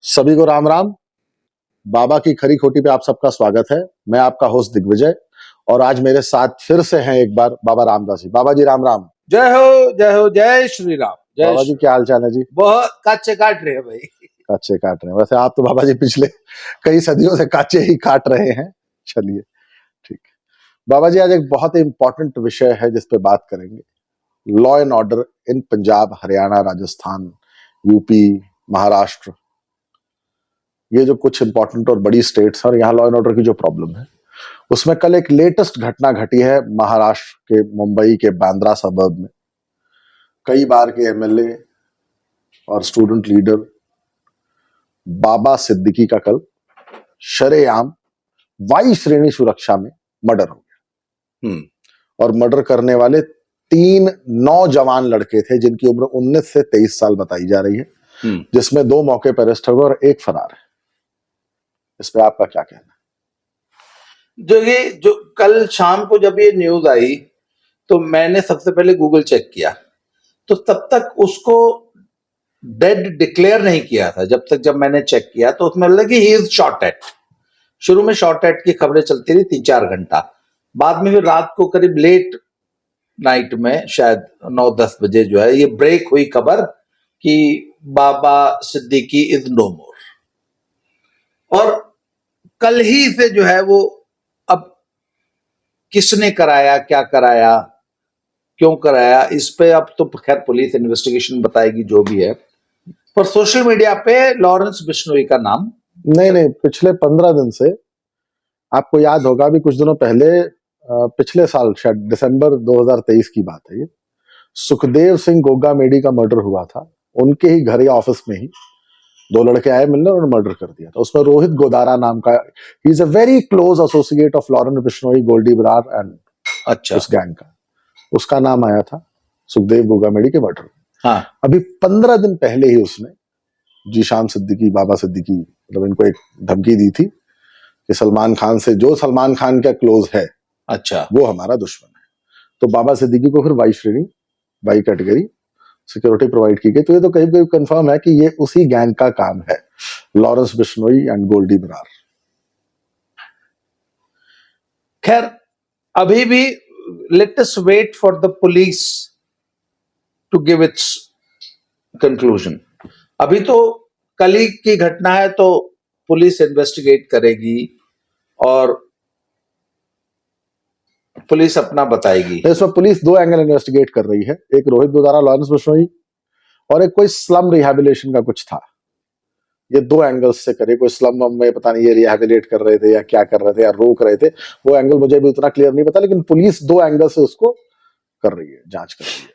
सभी को राम राम। बाबा की खरी खोटी पे आप सबका स्वागत है। मैं आपका होस्ट दिग्विजय और आज मेरे साथ फिर से हैं एक बार बाबा रामदास जी। बाबा जी राम राम। जय हो जय हो, जय श्री राम। जय बाबा जी श्री क्या हाल चाल है जी? बहुत काचे काट रहे हैं भाई। काचे काट रहे हैं? वैसे आप तो बाबा जी पिछले कई सदियों से काचे ही काट रहे हैं। चलिए ठीक है। बाबा जी आज एक बहुत ही इंपॉर्टेंट विषय है जिस पे बात करेंगे। Law and order in Punjab, Haryana, Rajasthan, UP, Maharashtra, ये जो कुछ इंपॉर्टेंट और बड़ी स्टेट्स हैं और यहाँ लॉ एंड ऑर्डर की जो प्रॉब्लम है, उसमें कल एक लेटेस्ट घटना घटी है महाराष्ट्र के मुंबई के बांद्रा सबर्ब में। कई बार के एमएलए और स्टूडेंट लीडर बाबा सिद्दीकी का कल शरेआम वायु श्रेणी सुरक्षा में मर्डर हो गया। और मर्डर करने वाले 3 नौजवान लड़के थे जिनकी उम्र 19 से 23 साल बताई जा रही है, जिसमें 2 मौके पर अरेस्ट हुए और 1 फरार है। इस पे आपका क्या कहना है? जो कल शाम को जब ये न्यूज आई तो मैंने सबसे पहले गूगल चेक किया, तो तब तक उसको डेड डिक्लेयर नहीं किया था। जब मैंने चेक किया तो उसमें लगा कि ही इज शॉट एट। शुरू में शॉट एट की खबरें चलती रही 3-4 घंटा, बाद में फिर रात को करीब लेट नाइट में शायद 9-10 बजे जो है ये ब्रेक हुई खबर कि बाबा सिद्दीकी इज नो मोर। और कल ही से जो है वो, अब किसने कराया, क्या कराया, क्यों कराया, इस पे अब तो खैर पुलिस इन्वेस्टिगेशन बताएगी जो भी है। पर सोशल मीडिया पे लॉरेंस बिश्नोई का नाम नहीं, पिछले 15 दिन से आपको याद होगा, अभी कुछ दिनों पहले पिछले साल शायद दिसंबर 2023 की बात है, ये सुखदेव सिंह गोगा मेडी का मर्डर हुआ था। उनके ही घर या ऑफिस में ही 2 लड़के आए मिलने और मर्डर कर दिया था। उसमें रोहित गोदारा नाम का, he is a very close associate of Lawrence Bishnoi, Goldy Brar and अच्छा उस गैंग का, उसका नाम आया था सुखदेव गोगा मेडी के मर्डर। हाँ, अभी 15 दिन पहले ही उसने जीशान सिद्दीकी, बाबा सिद्दीकी, मतलब इनको एक धमकी दी थी कि सलमान खान से, जो सलमान खान का क्लोज है, अच्छा, वो हमारा दुश्मन है। तो बाबा सिद्दीकी को फिर वाई श्रेणी, वाई कैटेगरी सिक्योरिटी प्रोवाइड की गई। तो ये तो कहीं कहीं कंफर्म है कि ये उसी गैंग का काम है, लॉरेंस बिश्नोई एंड गोल्डी बरार। खैर अभी भी let us wait for the police to give its conclusion. अभी तो कल ही की घटना है, तो पुलिस इन्वेस्टिगेट करेगी और पुलिस अपना बताएगी। इसमें पुलिस 2 एंगल इन्वेस्टिगेट कर रही है, एक रोहित गोदारा, लॉरेंस बिश्नोई, और एक कोई स्लम रिहैबिलिटेशन का कुछ था। ये 2 एंगल्स से करे, कोई स्लम में पता नहीं ये रिहैबिलिटेट कर रहे थे या क्या कर रहे थे या रोक रहे थे, वो एंगल मुझे भी उतना क्लियर नहीं पता, लेकिन पुलिस 2 एंगल से उसको कर रही है, जांच कर रही है।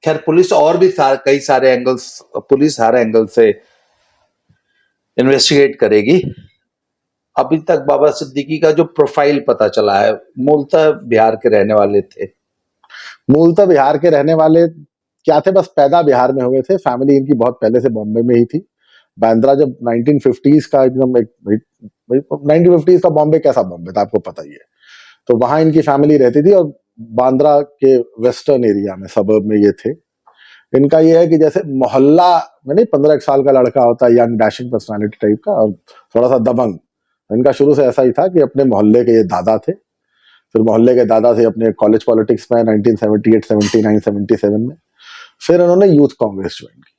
खैर पुलिस और भी कई सारे एंगल्स, पुलिस हर एंगल से इन्वेस्टिगेट करेगी। अभी तक बाबा सिद्दीकी का जो प्रोफाइल पता चला है, मूलतः बिहार के रहने वाले थे। मूलतः बिहार के रहने वाले क्या थे, बस पैदा बिहार में हुए थे। फैमिली इनकी बहुत पहले से बॉम्बे में ही थी। बांद्रा जब 1950s का एकदम एक 1950s का बॉम्बे कैसा बॉम्बे था आपको पता ही है, तो वहां इनकी फैमिली रहती थी और बांद्रा के वेस्टर्न एरिया में, सबर्ब में ये थे। इनका ये है कि जैसे मोहल्ला में नहीं, 15 साल का लड़का होता है, यंग डैशिंग पर्सनालिटी टाइप का और थोड़ा सा दबंग, इनका शुरू से ऐसा ही था कि अपने मोहल्ले के ये दादा थे। फिर मोहल्ले के दादा से अपने कॉलेज पॉलिटिक्स में 1978, 79, 77 में। फिर उन्होंने यूथ कांग्रेस ज्वाइन की।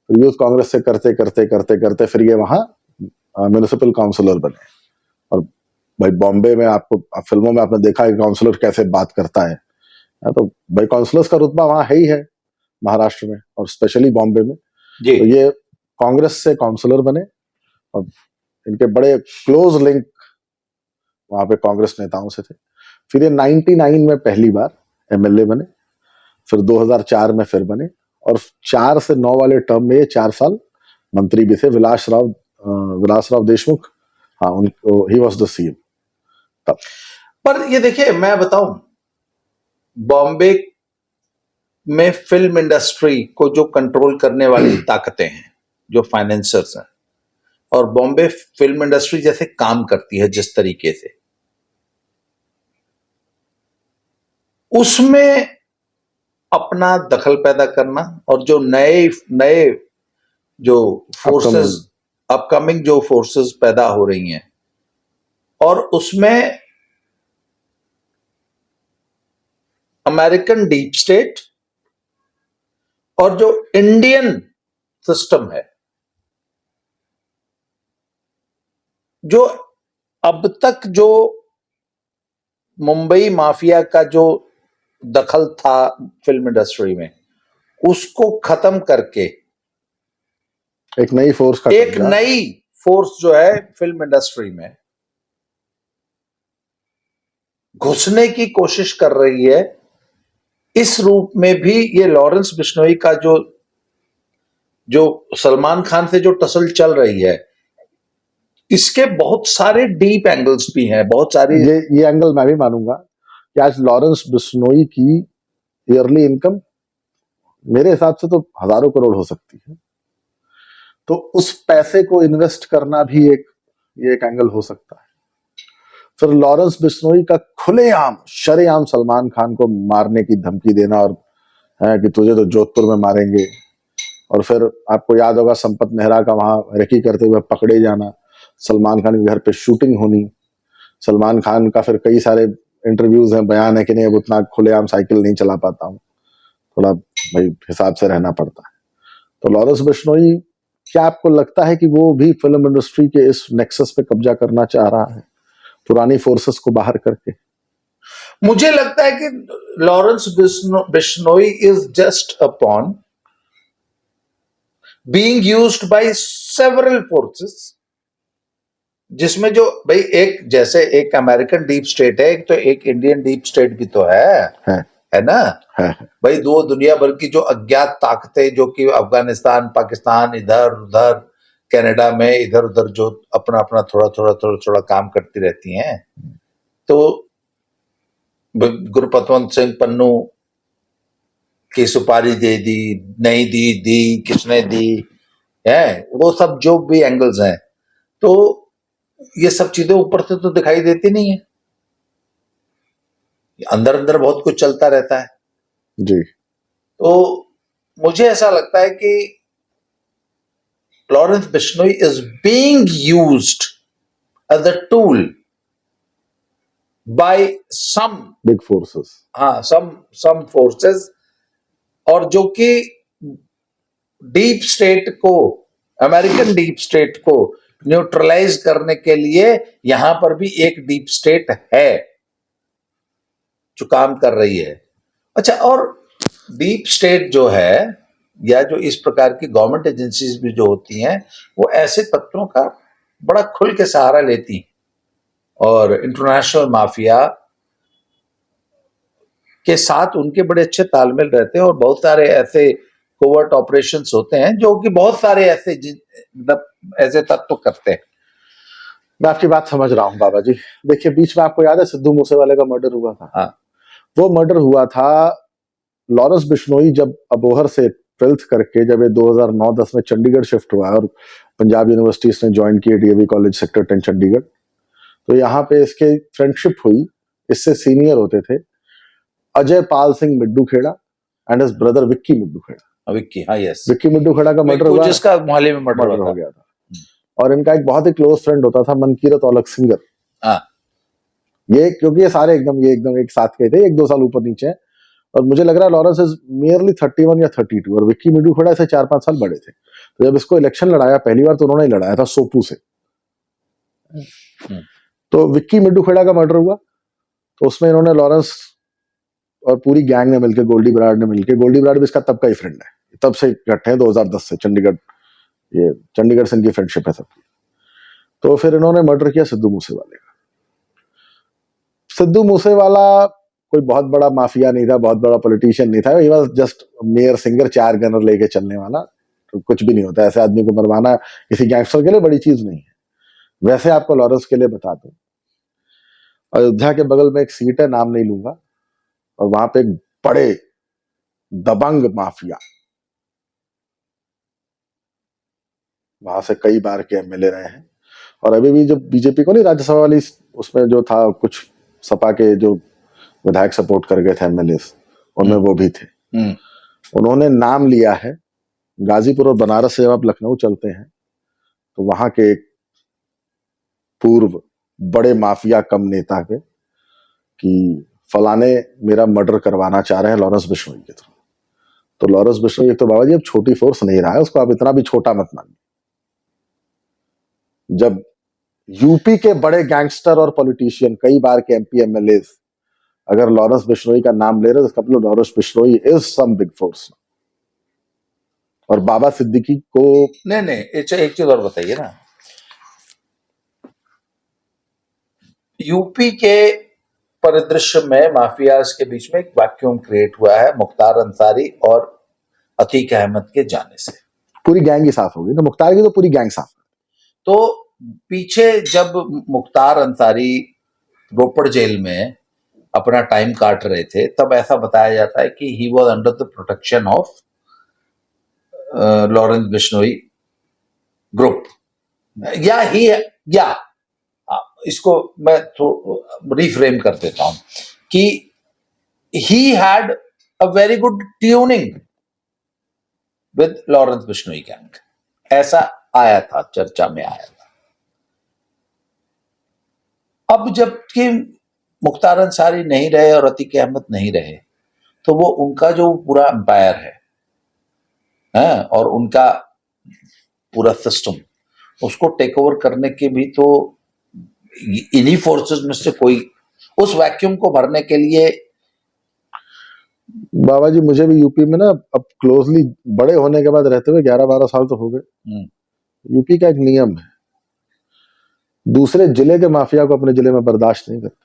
तो यूथ कांग्रेस से करते करते करते करते फिर ये वहां म्युनिसिपल काउंसलर बने। और भाई बॉम्बे में आपको फिल्मों में आपने देखा है काउंसलर कैसे बात करता है, तो भाई काउंसलर्स का रुतबा वहां है ही है महाराष्ट्र में और स्पेशली बॉम्बे में। जी। तो ये कांग्रेस से काउंसलर बने और इनके बड़े क्लोज लिंक वहां पे कांग्रेस नेताओं से थे। फिर ये 99 में पहली बार एमएलए बने, फिर 2004 में फिर बने और 4 से 9 वाले टर्म में ये 4 साल मंत्री भी थे। विलासराव देशमुख, हाँ, उनको ही वाज द सीएम तब। पर ये देखिए, मैं बताऊं, बॉम्बे में फिल्म इंडस्ट्री को जो कंट्रोल करने वाली ताकतें हैं, जो फाइनेंसर्स हैं, और बॉम्बे फिल्म इंडस्ट्री जैसे काम करती है जिस तरीके से, उसमें अपना दखल पैदा करना और जो नए नए जो फोर्सेस अपकमिंग जो फोर्सेस पैदा हो रही हैं, और उसमें अमेरिकन डीप स्टेट और जो इंडियन सिस्टम है, जो अब तक जो मुंबई माफिया का जो दखल था फिल्म इंडस्ट्री में, उसको खत्म करके एक नई फोर्स का एक कब्जा। नई फोर्स जो है फिल्म इंडस्ट्री में घुसने की कोशिश कर रही है। इस रूप में भी ये लॉरेंस बिश्नोई का जो जो सलमान खान से जो टसल चल रही है, इसके बहुत सारे डीप एंगल्स भी हैं, बहुत सारी। ये एंगल मैं भी मानूंगा कि आज लॉरेंस बिश्नोई की ईयरली इनकम मेरे हिसाब से तो हजारों करोड़ हो सकती है, तो उस पैसे को इन्वेस्ट करना भी ये एक एंगल हो सकता है। फिर लॉरेंस बिश्नोई का खुलेआम शरेआम सलमान खान को मारने की धमकी देना, और है कि तुझे तो जोधपुर में मारेंगे, और फिर आपको याद होगा संपत नेहरा का वहां रेकी करते हुए पकड़े जाना, सलमान खान के घर पे शूटिंग होनी, सलमान खान का फिर कई सारे इंटरव्यूज हैं, बयान है कि नहीं अब उतना खुलेआम साइकिल नहीं चला पाता हूँ, थोड़ा भाई हिसाब से रहना पड़ता है। तो लॉरेंस बिश्नोई, क्या आपको लगता है कि वो भी फिल्म इंडस्ट्री के इस नेक्सस पे कब्जा करना चाह रहा है, पुरानी फोर्सेस को बाहर करके? मुझे लगता है कि Lawrence Bishnoi is just a pawn being used by several forces, जिसमें जो भाई एक जैसे एक अमेरिकन डीप स्टेट है, एक तो एक इंडियन डीप स्टेट भी तो है ना। है। भाई दो दुनिया भर की जो अज्ञात ताकतें, जो कि अफगानिस्तान, पाकिस्तान, इधर उधर, कनाडा में इधर उधर जो अपना अपना थोड़ा काम करती रहती हैं। तो गुरपतवंत सिंह पन्नू की सुपारी दे दी, नहीं दी, किसने दी है, वो सब जो भी एंगल्स हैं, तो ये सब चीजें ऊपर से तो दिखाई देती नहीं है, अंदर अंदर बहुत कुछ चलता रहता है जी। तो मुझे ऐसा लगता है कि Lawrence Bishnoi is being used as a tool by some big forces, some forces, और जो कि डीप स्टेट को, अमेरिकन डीप स्टेट को न्यूट्रलाइज करने के लिए यहां पर भी एक डीप स्टेट है जो काम कर रही है। अच्छा, और डीप स्टेट जो है, या जो इस प्रकार की गवर्नमेंट एजेंसीज भी जो होती हैं, वो ऐसे तत्वों का बड़ा खुल के सहारा लेती, और इंटरनेशनल माफिया के साथ उनके बड़े अच्छे तालमेल रहते हैं, और बहुत सारे ऐसे कोवर्ट ऑपरेशंस होते हैं जो कि बहुत सारे ऐसे तत्व करते हैं। मैं आपकी बात समझ रहा हूँ बाबा जी। देखिए, बीच में आपको याद है सिद्धू मूसेवाले का मर्डर हुआ था? हाँ, वो मर्डर हुआ था लॉरेंस बिश्नोई जब अबोहर से 12th करके जब ये 2009-10 में चंडीगढ़ शिफ्ट हुआ और पंजाब यूनिवर्सिटी इसने ज्वाइन किया, डीएवी कॉलेज सेक्टर 10 चंडीगढ़, तो यहाँ पे इसके फ्रेंडशिप हुई। इससे सीनियर होते थे Ajay Pal Singh Middu Khera and his brother Vicky Middu Khera. Vicky, हाँ, यस, विक्की मिड्डू खेड़ा का मर्डर हुआ, जिसका मोहाली में मर्डर हो गया था। और इनका एक बहुत ही क्लोज फ्रेंड होता था मनकीरत औलख सिंगर। हाँ, ये क्योंकि ये सारे एकदम एक साथ के थे, 1-2 साल ऊपर नीचे, और मुझे लग रहा है लॉरेंस इज नियरली 31 या 32, और विक्की मिड्डू खेड़ा से 4-5 साल बड़े थे। तो जब इसको इलेक्शन लड़ाया पहली बार, तो उन्होंने ही लड़ाया था सोपू से। तो विक्की मिड्डू खेड़ा का मर्डर हुआ, तो उसमें इन्होंने लॉरेंस और पूरी गैंग ने मिलकर, गोल्डी बराड़ ने मिलकर, गोल्डी बराड़ भी इसका तब का ही फ्रेंड है, तब से इकट्ठे हैं 2010 से, चंडीगढ़ से इनकी फ्रेंडशिप है सबकी। तो फिर इन्होंने मर्डर किया सिद्धू मूसेवाले का। सिद्धू मूसेवाला कोई बहुत बड़ा माफिया नहीं था, बहुत बड़ा पॉलिटिशियन नहीं था, he was just mayor singer, 4 gunner लेके चलने वाला। तो कुछ भी नहीं होता, ऐसे आदमी को मरवाना किसी गैंगस्टर के लिए बड़ी चीज नहीं है। वैसे आपको लॉरेंस के लिए बता दूं, अयोध्या के बगल में एक सीट है, नाम नहीं लूंगा, और वहां पे एक बड़े दबंग माफिया, वहां से कई बार के एमएलए रहे हैं, और अभी भी जो बीजेपी को नहीं, राज्यसभा वाली उसमें जो था, कुछ सपा के जो विधायक सपोर्ट कर गए थे एमएलए, उनमें वो भी थे। उन्होंने नाम लिया है। गाजीपुर और बनारस से जब आप लखनऊ चलते हैं तो वहां के एक पूर्व बड़े माफिया कम नेता के कि फलाने मेरा मर्डर करवाना चाह रहे हैं लॉरेंस बिश्नोई के थ्रू। तो लॉरेंस बिश्नोई एक तो बाबा जी अब छोटी फोर्स नहीं रहा है, उसको आप इतना भी छोटा मत मानिए। जब यूपी के बड़े गैंगस्टर और पॉलिटिशियन, कई बार के एमपी एमएलए अगर लॉरेंस बिश्नोई का नाम ले रहे तो इसका मतलब Lawrence Bishnoi is some big force. और बाबा सिद्दीकी को नहीं नहीं, एक चीज और बताइए ना, यूपी के परिदृश्य में माफियाज के बीच में एक वैक्यूम क्रिएट हुआ है मुख्तार अंसारी और अतीक अहमद के जाने से। पूरी गैंग ही साफ हो गई, तो मुख्तार की तो पूरी गैंग साफ। तो पीछे जब मुख्तार अंसारी रोपड़ जेल में अपना टाइम काट रहे थे, तब ऐसा बताया जाता है कि he was under the protection of Lawrence Bishnoi group, या ही, या इसको मैं रिफ्रेम कर देता हूं कि he had a very good tuning with Lawrence Bishnoi gang, ऐसा आया था, चर्चा में आया था। अब जबकि मुख्तार अंसारी नहीं रहे और अतीक अहमद नहीं रहे, तो वो उनका जो पूरा एम्पायर है और उनका पूरा सिस्टम, उसको टेक ओवर करने के भी तो इन्हीं फोर्सेस में से कोई, उस वैक्यूम को भरने के लिए। बाबा जी मुझे भी यूपी में ना अब क्लोजली बड़े होने के बाद रहते हुए 11-12 साल तो हो गए। यूपी का एक नियम है, दूसरे जिले के माफिया को अपने जिले में बर्दाश्त नहीं करते।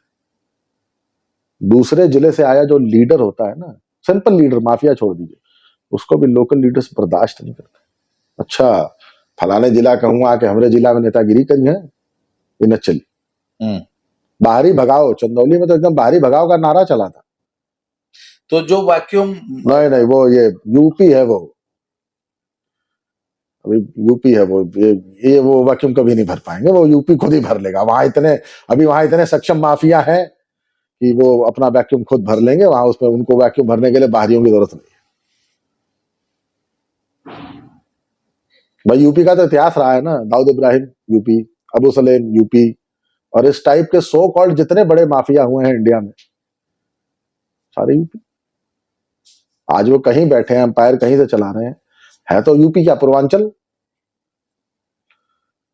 दूसरे जिले से आया जो लीडर होता है ना, सिंपल लीडर, माफिया छोड़ दीजिए, उसको भी लोकल लीडर्स बर्दाश्त नहीं करते। अच्छा फलाने जिला का हूं, आके हमारे जिला में नेतागिरी करी है, ये न चली। बाहरी भगाओ, चंदौली में तो एकदम बाहरी भगाओ का नारा चला था। तो जो वैक्यूम, नहीं नहीं, वो ये यूपी है, वो अभी यूपी है, वो ये वो वैक्यूम कभी नहीं भर पाएंगे, वो यूपी खुद ही भर लेगा। वहां इतने, अभी वहां इतने सक्षम माफिया है कि वो अपना वैक्यूम खुद भर लेंगे। वहां उसमें उनको वैक्यूम भरने के लिए बाहरियों की जरूरत नहीं है। भाई यूपी का तो इतिहास रहा है ना, दाऊद इब्राहिम यूपी, अबू सलेम यूपी, और इस टाइप के सो कॉल्ड जितने बड़े माफिया हुए हैं इंडिया में, सारे यूपी। आज वो कहीं बैठे हैं, एम्पायर कहीं से चला रहे हैं, है तो यूपी क्या पूर्वांचल।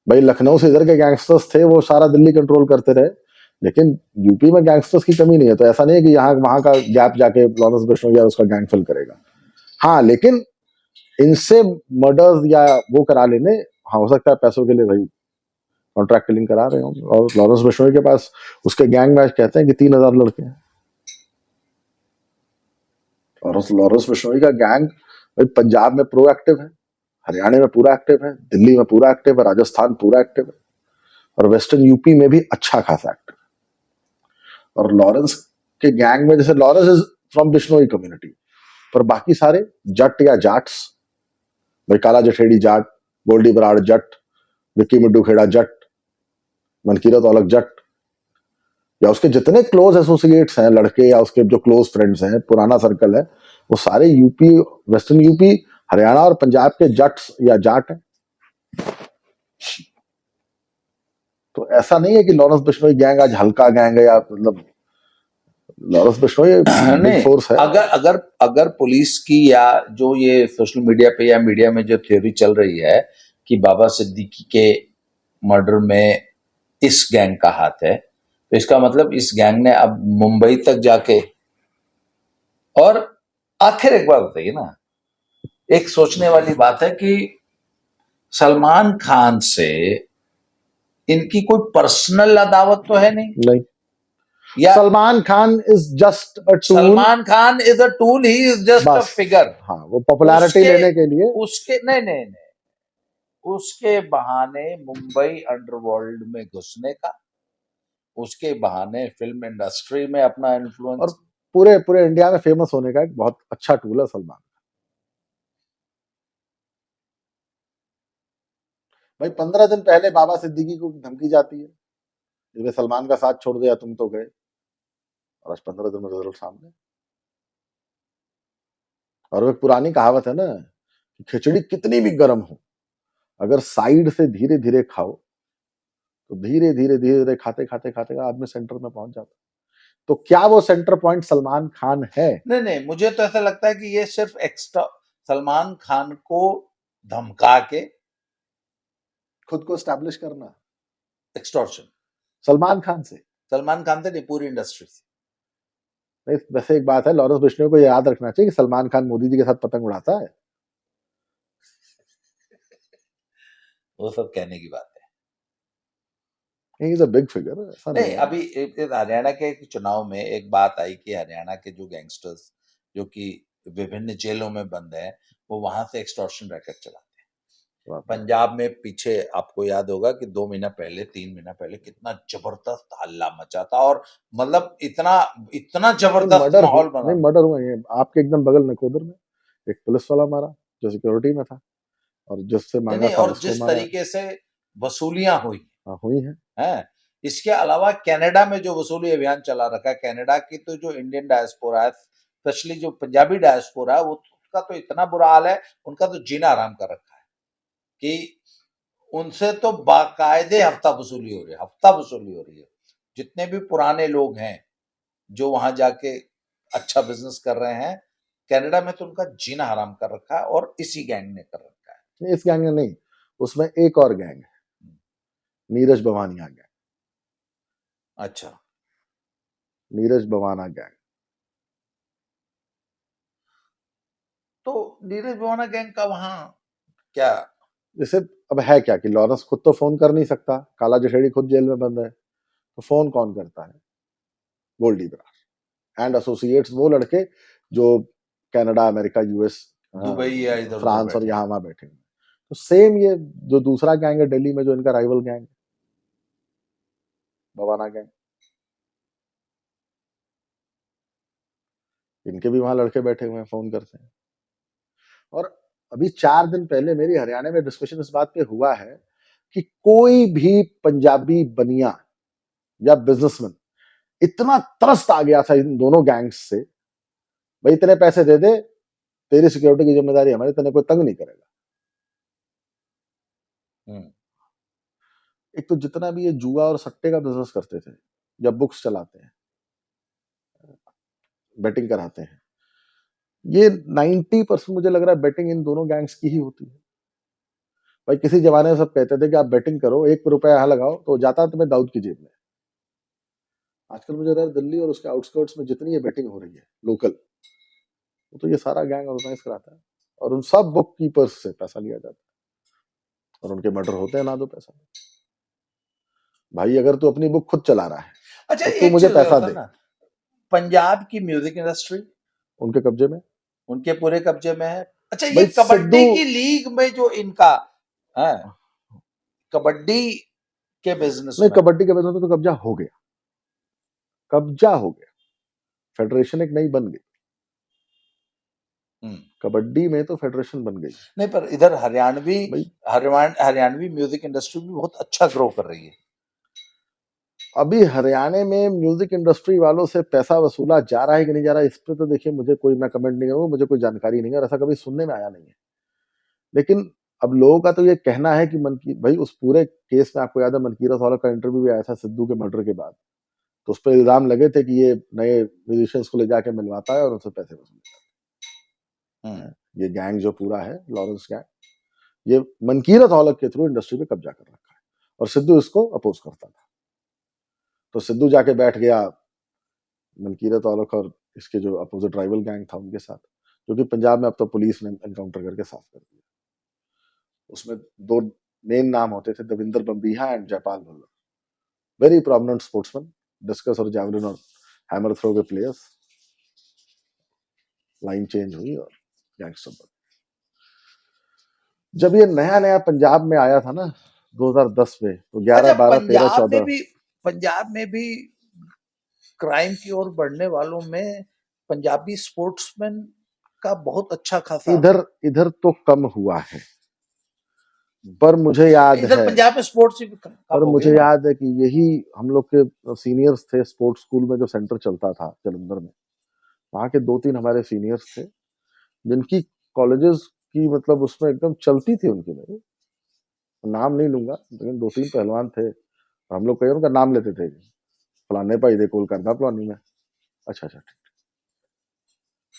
भाई लखनऊ से इधर के गैंगस्टर्स थे, वो सारा दिल्ली कंट्रोल करते रहे, लेकिन यूपी में गैंगस्टर्स की कमी नहीं है। तो ऐसा नहीं है कि यहाँ वहां का गैप जाके लॉरेंस बिश्नोई या उसका गैंग फिल करेगा। हाँ लेकिन इनसे मर्डर्स या वो करा लेने, हाँ हो सकता है पैसों के लिए भाई कॉन्ट्रैक्ट किलिंग करा रहे होंगे। और लॉरेंस बिश्नोई के पास उसके गैंग में कहते हैं कि 3,000 लड़के हैं। और उस लॉरेंस बिश्नोई का गैंग भाई पंजाब में प्रो एक्टिव है, हरियाणा में पूरा एक्टिव है, दिल्ली में पूरा एक्टिव है, राजस्थान पूरा एक्टिव है, और वेस्टर्न यूपी में भी अच्छा खासा एक्टिव है। और लॉरेंस के गैंग में, जैसे Lawrence is from Bishnoi community, पर बाकी सारे जट या जाट्स, भाई काला जठेड़ी जाट, गोल्डी बराड़ जट, विक्की मिड्डू खेड़ा जट, मनकीरत औलख जट, या उसके जितने क्लोज एसोसिएट्स हैं लड़के, या उसके जो क्लोज फ्रेंड्स हैं, पुराना सर्कल है, वो सारे यूपी, वेस्टर्न यूपी, हरियाणा और पंजाब के जट्स या जाट हैं। तो ऐसा नहीं है कि लॉरेंस बिश्नोई गैंग आज हल्का गैंग है, या मतलब लॉरेंस बिश्नोई बिग नहीं, फोर्स है। अगर अगर अगर पुलिस की, या जो ये सोशल मीडिया पे या मीडिया में जो थ्योरी चल रही है कि बाबा सिद्दीकी के मर्डर में इस गैंग का हाथ है, तो इसका मतलब इस गैंग ने अब मुंबई तक जाके, और आखिर एक बात बताइए ना, एक सोचने वाली बात है कि सलमान खान से इनकी कोई पर्सनल अदावत तो है नहीं, नहीं, या Salman Khan is just a tool. Salman Khan is a tool, he is just अ बस फिगर। हाँ, वो पॉपुलैरिटी उसके लेने के लिए। उसके नहीं नहीं नहीं, उसके बहाने मुंबई अंडरवर्ल्ड में घुसने का, उसके बहाने फिल्म इंडस्ट्री में अपना और इन्फ्लुएंस। पूरे पूरे इंडिया में फेमस होने का एक बहुत अच्छा टूल है सलमान। भाई 15 दिन पहले बाबा सिद्दीकी को धमकी जाती है, इसमें सलमान का साथ छोड़ दिया, तुम तो गए, और आज 15 दिन में रिजल्ट सामने। और वो एक पुरानी कहावत है ना कि खिचड़ी कितनी भी गर्म हो, अगर साइड से धीरे धीरे खाओ तो धीरे धीरे धीरे धीरे खाते खाते खाते आदमी सेंटर में पहुंच जाता है। तो क्या वो सेंटर पॉइंट सलमान खान है? नहीं नहीं, मुझे तो ऐसा लगता है कि ये सिर्फ एक्स्ट्रा सलमान खान को धमका के खुद को स्टैब्लिश करना एक्सटॉर्शन सलमान खान से सलमान खान से नहीं, पूरी इंडस्ट्री से। नहीं, वैसे एक बात है, लॉरेंस बिश्नोई को ये याद रखना चाहिए कि सलमान खान मोदी जी के साथ पतंग उड़ाता है। वो सब कहने की बात है। ही इज अ बिग फिगर, ऐसा नहीं नहीं, है। अभी हरियाणा के चुनाव में एक बात आई कि हरियाणा के जो गैंगस्टर्स जो कि विभिन्न जेलों में बंद हैं, वो वहां से एक्सटॉर्शन रैकेट चलाते हैं। पंजाब में पीछे आपको याद होगा कि 2 महीना पहले 3 महीना पहले कितना जबरदस्त हल्ला मचा था, और मतलब इतना इतना जबरदस्त माहौल बना। नहीं, मर्डर हुए हैं आपके एकदम बगल नकोदर में, एक पुलिस वाला मारा जो सिक्योरिटी में था, और जिससे नहीं मांगा नहीं, था और उसको जिस मारा। तरीके से वसूलियां हुई हुई है। हैं, इसके अलावा कनाडा में जो वसूली अभियान चला रखा है, कनाडा की तो जो इंडियन डायस्पोरा है, स्पेशली जो पंजाबी डायस्पोरा है, वो उसका तो इतना बुरा हाल है, उनका तो जीना आराम कर रखा है कि उनसे तो बाकायदे हफ्ता वसूली हो रही है, हफ्ता वसूली हो रही है। जितने भी पुराने लोग हैं जो वहां जाके अच्छा बिजनेस कर रहे हैं, कनाडा में तो उनका जीना हराम कर रखा है, और इसी गैंग ने कर रखा है। नहीं, इस गैंग में नहीं, उसमें एक और गैंग है, नीरज भवानिया गैंग। अच्छा, नीरज भवाना गैंग। तो नीरज भवाना गैंग का वहां क्या? जैसे अब है क्या कि लॉरेंस खुद तो फोन कर नहीं सकता, काला जशेड़ी खुद जेल में बंद है, तो फोन कौन करता है? गोल्डी बरार एंड एसोसिएट्स, वो लड़के जो कनाडा, अमेरिका, यूएस, दुबई या इधर उधर फ्रांस और बैठे हैं। यहाँ वहां बैठे हैं। तो सेम ये जो दूसरा गैंग है दिल्ली में, जो इनका राइवल गैंग, भवाना गैंग, इनके भी वहां लड़के बैठे हुए हैं, फोन करते हैं। और अभी 4 दिन पहले मेरी हरियाणा में डिस्कशन इस बात पे हुआ है कि कोई भी पंजाबी बनिया या बिजनेसमैन, इतना त्रस्त आ गया था इन दोनों गैंग्स से, भाई इतने पैसे दे दे, तेरी सिक्योरिटी की जिम्मेदारी हमारी, तेने कोई तंग नहीं करेगा। एक तो जितना भी ये जुआ और सट्टे का बिजनेस करते थे, या बुक्स चलाते हैं, बेटिंग कराते हैं, ये 90% मुझे लग रहा है बेटिंग इन दोनों गैंग्स की ही होती है। भाई किसी जमाने में सब कहते थे कि आप बेटिंग करो, 1 रुपया यहाँ लगाओ तो जाता तुम्हें दाऊद की जेब में। आजकल मुझे लग रहा है दिल्ली और उसके आउटस्कर्ट्स में जितनी ये बेटिंग हो रही है लोकल, वो तो ये सारा गैंग ऑर्गेनाइज कराता है, और उन सब बुक कीपर्स से पैसा लिया जाता है, और उनके मर्डर होते हैं ना दो पैसा। भाई अगर तू अपनी बुक खुद चला रहा है अच्छा, तो तू एक मुझे चीज पैसा होता दे। ना, पंजाब की म्यूजिक इंडस्ट्री उनके कब्जे में। उनके पूरे कब्जे में है। अच्छा, ये भाई सिद्धू, कबड्डी की लीग में जो इनका है, कबड्डी के बिजनेस नहीं में। कबड्डी के बिजनेस में तो कब्जा हो गया, कब्जा हो गया, फेडरेशन एक नई बन गई, कबड्डी में तो फेडरेशन बन गई। नहीं, पर इधर हरियाणवी भाई हरियाणवी म्यूजिक इंडस्ट्री भी बहुत अच्छा ग्रो कर रही है। अभी हरियाणा में म्यूजिक इंडस्ट्री वालों से पैसा वसूला जा रहा है कि नहीं जा रहा है, इस पर तो देखिए मुझे कोई, मैं कमेंट नहीं करूंगा, मुझे कोई जानकारी नहीं है, और ऐसा कभी सुनने में आया नहीं है। लेकिन अब लोगों का तो ये कहना है कि भाई उस पूरे केस में आपको याद है मनकीरत वाला का इंटरव्यू भी आया था सिद्धू के मर्डर के बाद, तो उस पर इल्जाम लगे थे कि ये नए म्यूजिशियंस को ले जाके मिलवाता है और उनसे पैसे वसूलता है। ये गैंग जो पूरा है, लॉरेंस गैंग, ये मनकीरत औलख के थ्रू इंडस्ट्री पे कब्जा कर रखा है, और सिद्धू इसको अपोज करता था। तो सिद्धू जाके बैठ गया मनकीरत औलख और इसके जो अपोजिट राइवल गैंग था उनके साथ, जो कि पंजाब में अब तो पुलिस ने एनकाउंटर करके साफ कर दिया। उसमें 2 मेन नाम होते थे, Davinder Bambiha and Jaipal Bhullar, very prominent sportsman, discuss और जैवलिन और हैमर थ्रो के प्लेयर्स। लाइन चेंज हुई और गैंगस्टर बन। जब ये नया नया पंजाब में आया था ना 2010 में, तो 11, अच्छा, 12, 13, 14, पंजाब में भी क्राइम की ओर बढ़ने वालों में पंजाबी स्पोर्ट्समैन का बहुत अच्छा खासा। इधर इधर तो कम हुआ है, पर मुझे याद इधर है, पंजाब में स्पोर्ट्स भी कम पर हो गई मुझे ना। याद है कि यही हम लोग के सीनियर्स थे स्पोर्ट्स स्कूल में, जो सेंटर चलता था जलंधर में, वहां के 2-3 हमारे सीनियर्स थे जिनकी कॉलेजेस की मतलब उसमें एकदम चलती थी उनकी, नहीं नाम नहीं लूंगा, लेकिन 2-3 पहलवान थे, हम लोग कई उनका नाम लेते थे, फलाने भाई दे कोल करदा फलानी में। अच्छा अच्छा,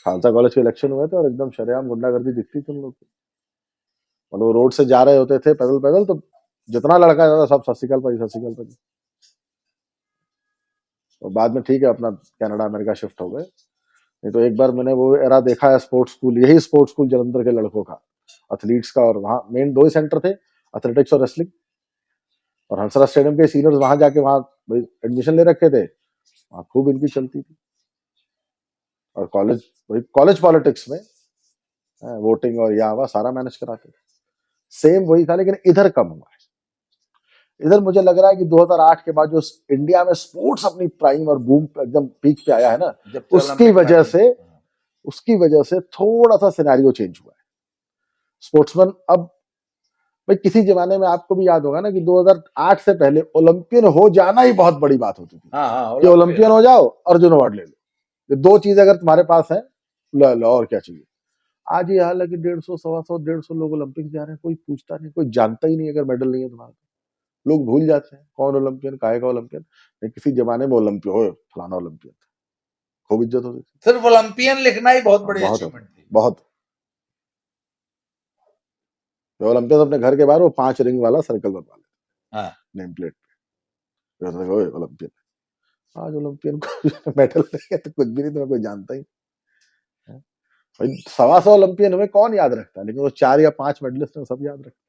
खालसा कॉलेज के इलेक्शन हुए थे और एकदम शरेआम गुंडागर्दी दिखती थी उन लोग की। और वो रोड से जा रहे होते थे पैदल पैदल, तो जितना लड़का जाता सब सत श्री अकाल भाई, सत श्री अकाल भाई। और बाद में ठीक है अपना कनाडा अमेरिका शिफ्ट हो गए। नहीं तो एक बार मैंने वो एरा देखा है स्पोर्ट्स स्कूल, यही स्पोर्ट्स स्कूल जलंधर के लड़कों का, एथलीट्स का, और वहाँ मेन 2 ही सेंटर थे, एथलेटिक्स और रेसलिंग। और हंसराज स्टेडियम के सीनियर्स वहां जाके वहां एडमिशन ले रखे थे, वहां खूब इनकी चलती थी। और कॉलेज, वही कॉलेज पॉलिटिक्स में वोटिंग और या सारा मैनेज कराते थे। सेम वही था, लेकिन इधर कम हुआ है। इधर मुझे लग रहा है कि 2008 के बाद जो इंडिया में स्पोर्ट्स अपनी प्राइम और बूम एकदम पीक पे आया है ना, जब से उसकी ओलंपिक वजह लगे। से उसकी वजह से थोड़ा सा सिनेरियो चेंज हुआ है। स्पोर्ट्समैन अब, भाई किसी जमाने में आपको भी याद होगा ना कि 2008 से पहले ओलंपियन हो जाना ही बहुत बड़ी बात होती थी, हाँ कि ओलंपियन हो जाओ, अर्जुन अवार्ड ले लो। ये 2 चीजें अगर तुम्हारे पास है, लो लो, और क्या चाहिए। आज ये हाल है कि 150, 125, 150 लोग ओलंपिक जा रहे हैं, कोई पूछता नहीं, कोई जानता ही नहीं अगर मेडल नहीं है तुम्हारा। लोग भूल जाते हैं कौन ओलंपियन, काहे का ओलंपियन। किसी जमाने में ओलंपियन हो, फलाना ओलंपियन था, खूब इज्जत होती थी। सिर्फ ओलंपियन लिखना ही बहुत बड़ी बहुत अचीवमेंट थी। बहुत। ओलंपियन अपने घर के बाहर वो 5 रिंग वाला सर्कल बनवा लेते, हाँ। नेम प्लेट पे ओलंपियन। आज ओलंपियन को मेडल नहीं है तो कुछ भी नहीं, तुम्हें कोई जानता ही नहीं। भाई 125 ओलंपियन में कौन याद रखता है, लेकिन वो 4 या 5 मेडलिस्ट हैं, सब याद रखते हैं।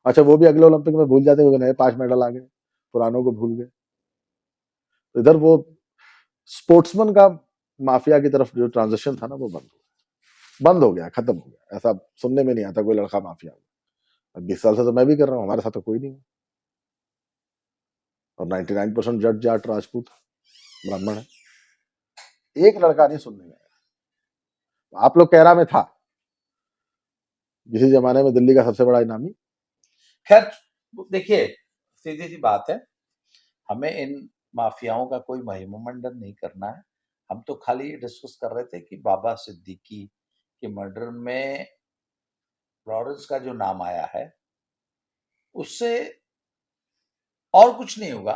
अच्छा, वो भी अगले ओलंपिक में भूल जाते हैं क्योंकि नए 5 मेडल आ गए, पुरानों को भूल गए। तो इधर वो स्पोर्ट्समैन का माफिया की तरफ जो ट्रांजिशन था ना, वो बंद हो गया, खत्म हो गया। ऐसा सुनने में नहीं आता कोई लड़का माफिया हो। 20 साल से तो मैं भी कर रहा हूँ, हमारे साथ तो कोई नहीं है। और 99% जट जाट राजपूत ब्राह्मण है, एक लड़का नहीं सुनने में आया। आप लोग कैरा में था किसी जमाने में दिल्ली का सबसे बड़ा इनामी। खैर देखिए, सीधी सी बात है, हमें इन माफियाओं का कोई महिमामंडन नहीं करना है। हम तो खाली ये डिस्कस कर रहे थे कि बाबा सिद्दीकी के मर्डर में लॉरेंस का जो नाम आया है, उससे और कुछ नहीं होगा,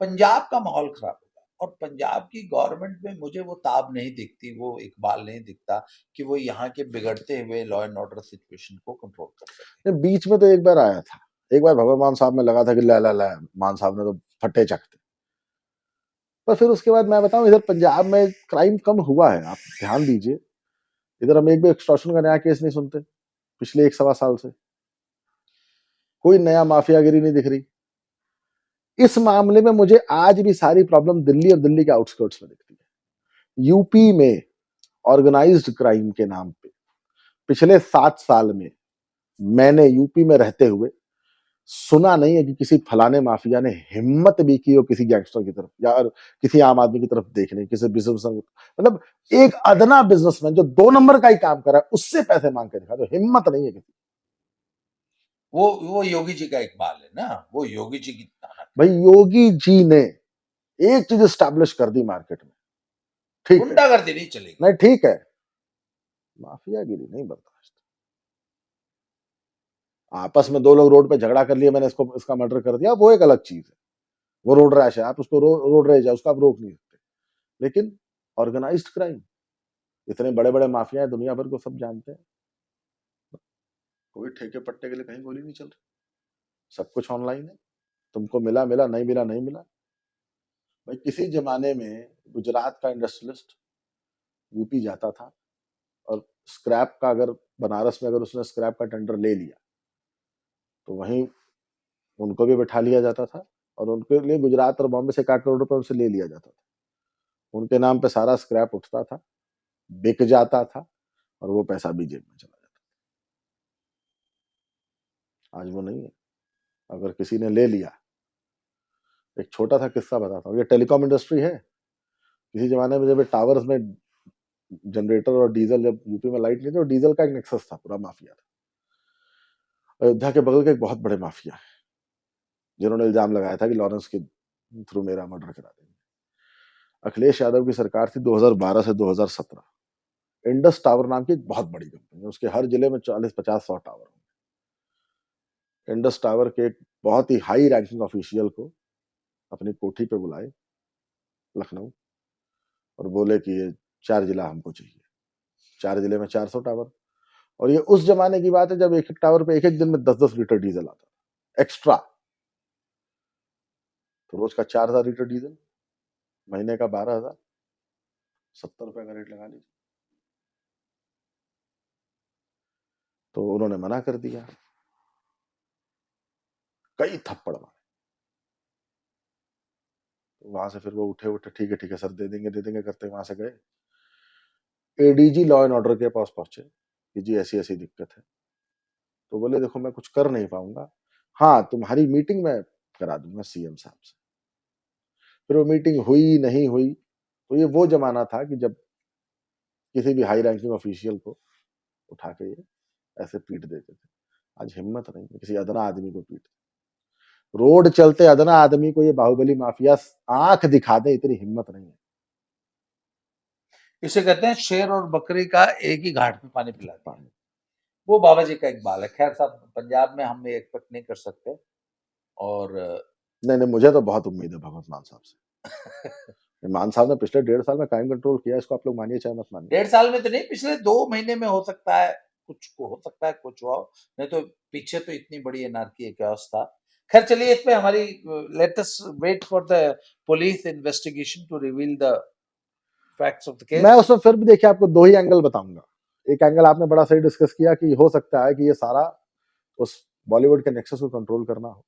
पंजाब का माहौल खराब होगा। और पंजाब की गवर्नमेंट में मुझे वो ताब नहीं दिखती, वो इकबाल नहीं दिखता कि वो यहाँ के बिगड़ते हुए लॉ एंड ऑर्डर सिचुएशन को कंट्रोल कर सके। बीच में तो एक बार आया था, एक बार भगवान मान साहब में लगा था कि ला ला ला, मान साहब ने तो फट्टे चकते। पर फिर उसके बाद मैं बताऊं, इधर पंजाब में क्राइम कम हुआ है, आप ध्यान दीजिए। इधर हम एक भी एक्सटॉर्शन का नया केस नहीं सुनते पिछले 1-1.25 साल से। कोई नया माफियागिरी नहीं दिख रही। इस मामले में मुझे आज भी सारी प्रॉब्लम दिल्ली और दिल्ली के आउटस्कर्ट्स में दिखती है। यूपी में ऑर्गेनाइज्ड क्राइम के नाम पे पिछले 7 साल में मैंने यूपी में रहते हुए सुना नहीं है कि किसी फलाने माफिया ने हिम्मत भी की हो किसी गैंगस्टर की तरफ या किसी आम आदमी की तरफ देखने, किसी बिजनेस, मतलब एक अदना बिजनेसमैन जो 2 नंबर का ही काम कर रहा है उससे पैसे मांग के दिखा, तो हिम्मत नहीं है किसी। वो योगी जी का इकबाल है ना, वो योगी जी की ताकत। भाई योगी जी ने एक चीज स्टैब्लिश कर दी मार्केट में, ठीक है, गुंडागर्दी नहीं चलेगी। नहीं ठीक है, माफियागिरी नहीं बर्दाश्त। आपस में 2 लोग रोड पे झगड़ा कर लिए, मैंने इसको इसका मर्डर कर दिया, वो एक अलग चीज है, वो रोड रैश है, आप उसको रोड रेज है, उसको आप रोक नहीं सकते। लेकिन ऑर्गेनाइज्ड क्राइम, इतने बड़े बड़े माफिया है, दुनिया भर को सब जानते हैं, कोई ठेके पट्टे के लिए कहीं गोली नहीं चल रही, सब कुछ ऑनलाइन है, तुमको मिला मिला, नहीं मिला नहीं मिला। भाई किसी जमाने में गुजरात का इंडस्ट्रियलिस्ट यूपी जाता था और स्क्रैप का, अगर बनारस में अगर उसने स्क्रैप का टेंडर ले लिया तो वहीं उनको भी बैठा लिया जाता था, और उनके लिए गुजरात और बॉम्बे से 1-8 करोड़ रुपए उनसे ले लिया जाता था। उनके नाम पे सारा स्क्रैप उठता था, बिक जाता था, और वो पैसा भी जेब में चला जाता था। आज वो नहीं है। अगर किसी ने ले लिया, एक छोटा सा किस्सा बताता हूँ, ये टेलीकॉम इंडस्ट्री है। किसी जमाने में जब टावर्स में जनरेटर और डीजल, जब यूपी में लाइट नहीं थी, तो डीजल का एक नेक्सस था, पूरा माफिया था। अयोध्या के बगल के एक बहुत बड़े माफिया है जिन्होंने इल्जाम लगाया था कि लॉरेंस के थ्रू मेरा मर्डर करा देंगे। अखिलेश यादव की सरकार थी 2012 से 2017। इंडस टावर नाम की एक बहुत बड़ी कंपनी है, उसके हर जिले में 40-50-100 टावर हैं। इंडस टावर के एक बहुत ही हाई रैंकिंग ऑफिशियल को अपनी कोठी पे बुलाए लखनऊ और बोले कि ये 4 जिला हमको चाहिए, 4 जिले में 400 टावर। और ये उस जमाने की बात है जब एक एक टावर पे एक एक दिन में 10-10 लीटर डीजल आता था एक्स्ट्रा। तो रोज का 4,000 लीटर डीजल, महीने का 12,000, 70 रुपए का रेट लगा लीजिए। तो उन्होंने मना कर दिया, कई थप्पड़ मारे। तो वहां से फिर वो उठे उठे, ठीक है सर, दे देंगे करते वहां से गए एडीजी लॉ एंड ऑर्डर के पास पहुंचे कि जी ऐसी ऐसी दिक्कत है। तो बोले देखो मैं कुछ कर नहीं पाऊंगा, हाँ तुम्हारी मीटिंग मैं करा दूंगा सीएम साहब से। फिर वो मीटिंग हुई नहीं हुई। तो ये वो जमाना था कि जब किसी भी हाई रैंकिंग ऑफिशियल को उठा के ये ऐसे पीट देते थे। आज हिम्मत नहीं है किसी अदना आदमी को पीट, रोड चलते अदना आदमी को ये बाहुबली माफिया आंख दिखा दे, इतनी हिम्मत नहीं है। इसे कहते हैं शेर और बकरी का एक ही घाट पे पानी पिला दिया। पानी। वो बाबा जी का इकबाल है। खैर साहब, पंजाब में हम ये एक्सपेक्ट नहीं कर सकते। और नहीं नहीं, मुझे तो बहुत उम्मीद है भगवत मान साहब से। मान साहब ने पिछले 1.5 साल में क्राइम कंट्रोल किया, इसको आप लोग मानिए चाहे मत मानिए। 1.5 साल में तो नहीं, पिछले 2 महीने में हो सकता है, कुछ को हो सकता है कुछ हुआ हो, नहीं तो पीछे तो इतनी बड़ी एनार्की chaos था। खैर चलिए, इस पे हमारी let us wait for the police investigation to reveal the facts of the main case. उसमें फिर भी देखिए आपको 2 ही एंगल बताऊंगा। एक एंगल आपने बड़ा सही डिस्कस किया कि हो सकता है कि ये सारा उस बॉलीवुड के नेक्सस को कंट्रोल करना हो,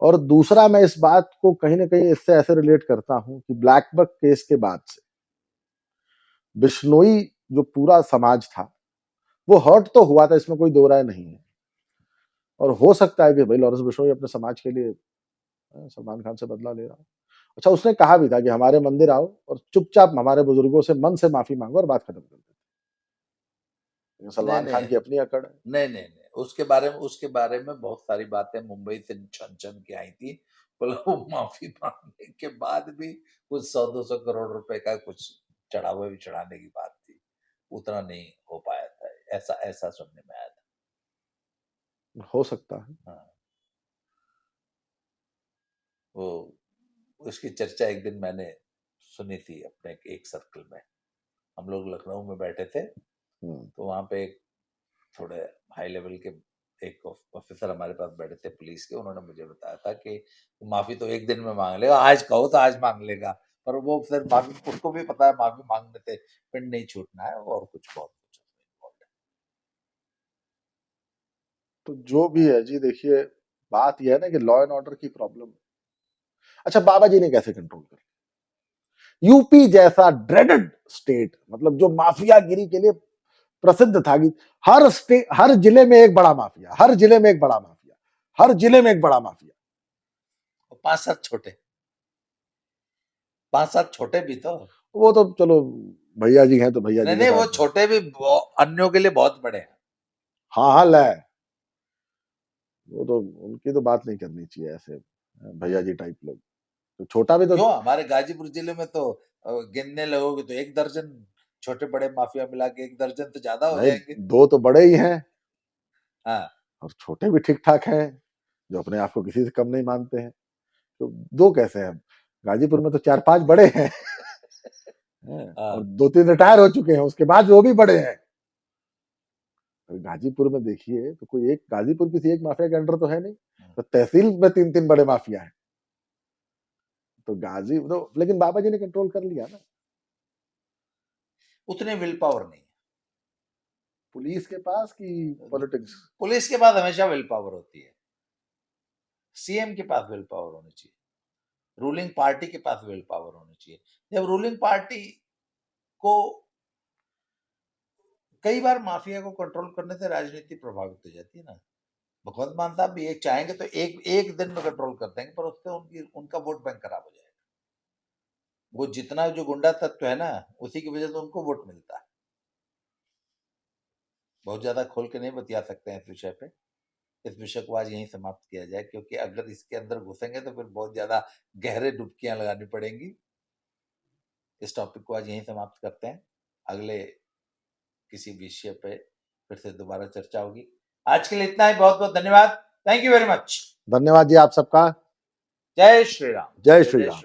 और दूसरा मैं इस बात को कहीं ना कहीं इससे ऐसे रिलेट करता हूं कि ब्लैक बक केस के बाद से बिश्नोई जो पूरा समाज था वो हर्ट तो हुआ था, इसमें कोई दो राय नहीं है। और हो सकता है कि भाई लॉरेंस बिश्नोई अपने समाज के लिए सलमान खान से बदला ले रहा हो। अच्छा, उसने कहा भी था कि हमारे मंदिर आओ और चुपचाप हमारे बुजुर्गों से मन से माफी मांगो और बात खत्म कर दो। नहीं सलमान खान नहीं की अपनी अकड़ है। नहीं, उसके बारे में बहुत सारी बातें मुंबई से छन छन के आई थी। मतलब वो माफी मांगने के बाद भी कुछ 100-200 करोड़ रुपए का कुछ चढ़ावा भी चढ़ाने की बात थी, उतना नहीं हो पाया था, ऐसा ऐसा सुनने में आया हो सकता है। था। हाँ, वो उसकी चर्चा एक दिन मैंने सुनी थी अपने एक सर्कल में। हम लोग लखनऊ में बैठे थे, हम्म। तो वहां पे एक थोड़े हाई लेवल के एक ऑफिसर हमारे पास बैठे थे पुलिस के। उन्होंने मुझे बताया था कि माफी तो एक दिन में मांग लेगा, आज कहो तो आज मांग लेगा, पर वो फिर माफी, उसको भी पता है माफी मांगने से पिंड नहीं छूटना है, और कुछ बहुत कुछ involved है। तो जो भी है जी, देखिए बात यह है ना कि लॉ एंड ऑर्डर की प्रॉब्लम। अच्छा, बाबा जी ने कैसे कंट्रोल कर, यूपी जैसा ड्रेडेड स्टेट, मतलब जो माफियागिरी के लिए प्रसिद्ध था कि हर स्टेट, हर जिले में एक बड़ा माफिया, हर जिले में एक बड़ा माफिया, हर जिले में एक बड़ा माफिया। और 5-7 छोटे भी तो। वो तो चलो भैया जी हैं तो भैया नहीं जी के नहीं, वो साथ। छोटे भी अन्यों के लिए बहुत बड़े हैं। हाँ हाँ, ले वो तो उनकी तो बात नहीं करनी चाहिए ऐसे भैया जी टाइप लोग। तो छोटा भी तो। क्यों, हमारे गाजीपुर जिले में तो गिनने लगोगे तो 1 दर्जन छोटे बड़े माफिया मिला के 1 दर्जन तो ज्यादा हो नहीं, जाएंगे। 2 तो बड़े ही हैं हाँ। और छोटे भी ठीक ठाक हैं, जो अपने आप को किसी से कम नहीं मानते हैं। तो 2 कैसे हैं? गाजीपुर में तो 4-5 बड़े हैं। और हाँ। 2-3 रिटायर हो चुके हैं, उसके बाद वो भी बड़े हैं। गाजीपुर में देखिए तो कोई एक गाजीपुर किसी एक माफिया के अंडर तो है नहीं, तो तहसील में 3-3 बड़े माफिया हैं। तो गाजी तो, लेकिन बाबा जी ने कंट्रोल कर लिया ना। उतने विल पावर नहीं पुलिस के पास की है। पॉलिटिक्स। पुलिस के पास हमेशा विल पावर होती है, सीएम के पास विल पावर होनी चाहिए, रूलिंग पार्टी के पास विल पावर होनी चाहिए। जब रूलिंग पार्टी को, कई बार माफिया को कंट्रोल करने से राजनीति प्रभावित हो जाती है ना। भगवंत मान साहब भी एक चाहेंगे तो एक एक दिन में कंट्रोल कर देंगे, पर उससे उनका वोट बैंक खराब हो जाएगा। वो जितना जो गुंडा तत्व है ना, उसी की वजह से उनको वोट मिलता है। बहुत ज्यादा खोल के नहीं बतिया सकते हैं इस विषय पे। इस विषय को आज यहीं समाप्त किया जाए, क्योंकि अगर इसके अंदर घुसेंगे तो फिर बहुत ज्यादा गहरे डुबकियां लगानी पड़ेंगी। इस टॉपिक को आज यहीं समाप्त करते हैं। अगले किसी विषय पे फिर से दोबारा चर्चा होगी। आज के लिए इतना ही। बहुत बहुत धन्यवाद। Thank you very much. धन्यवाद जी आप सबका। जय श्री राम। जय श्री राम।